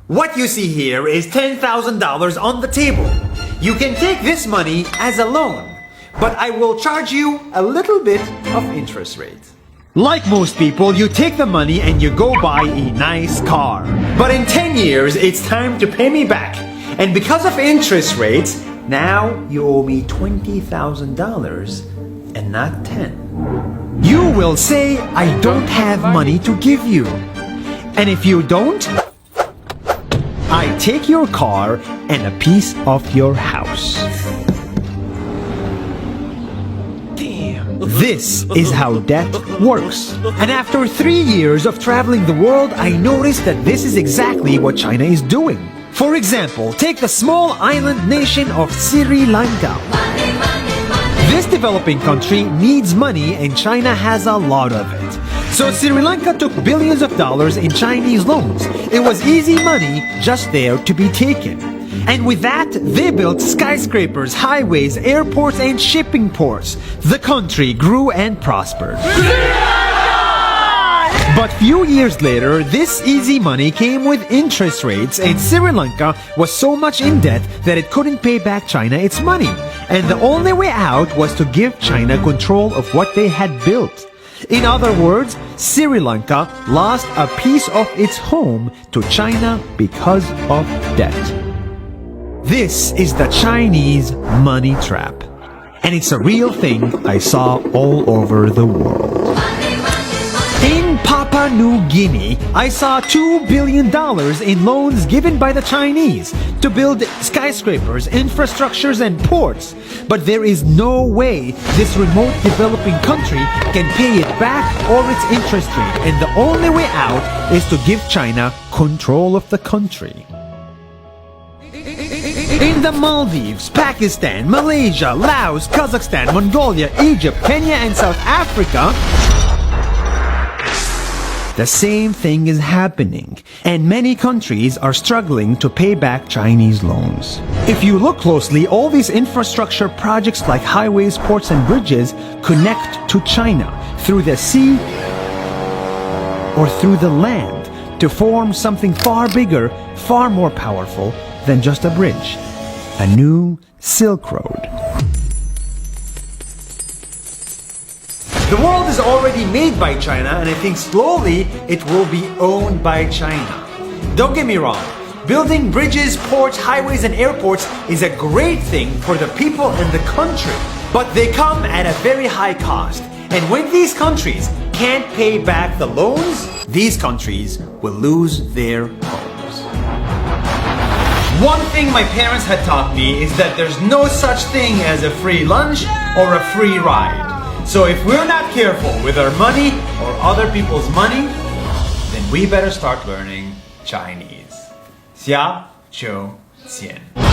What you see here is $10,000 on the table. You can take this money as a loan, but I will charge you a little bit of interest rate. Like most people, you take the money and you go buy a nice car. But in 10 years, it's time to pay me back. And because of interest rates, now you owe me $20,000 and not 10. You will say, I don't have money to give you. And if you don't, I take your car and a piece of your house. This is how debt works. And after 3 years of traveling the world, I noticed that this is exactly what China is doing. For example, take the small island nation of Sri Lanka. This developing country needs money and China has a lot of it. So Sri Lanka took billions of dollars in Chinese loans. It was easy money just there to be taken. And with that, they built skyscrapers, highways, airports, and shipping ports. The country grew and prospered. But few years later, this easy money came with interest rates, and Sri Lanka was so much in debt that it couldn't pay back China its money. And the only way out was to give China control of what they had built. In other words, Sri Lanka lost a piece of its home to China because of debt. This is the Chinese money trap. And it's a real thing I saw all over the world. In Papua New Guinea, I saw $2 billion in loans given by the Chinese to build skyscrapers, infrastructures, and ports. But there is no way this remote developing country can pay it back or its interest rate. And the only way out is to give China control of the country. In the Maldives, Pakistan, Malaysia, Laos, Kazakhstan, Mongolia, Egypt, Kenya, and South Africa, the same thing is happening, and many countries are struggling to pay back Chinese loans. If you look closely, all these infrastructure projects like highways, ports, and bridges connect to China through the sea or through the land to form something far bigger, far more powerful than just a bridge. A new Silk Road. The world is already made by China, and I think slowly it will be owned by China. Don't get me wrong, building bridges, ports, highways, and airports is a great thing for the people and the country, but they come at a very high cost. And when these countries can't pay back the loans, these countries will lose their homes. One thing my parents had taught me is that there's no such thing as a free lunch or a free ride. So if we're not careful with our money or other people's money, then we better start learning Chinese. 下周见。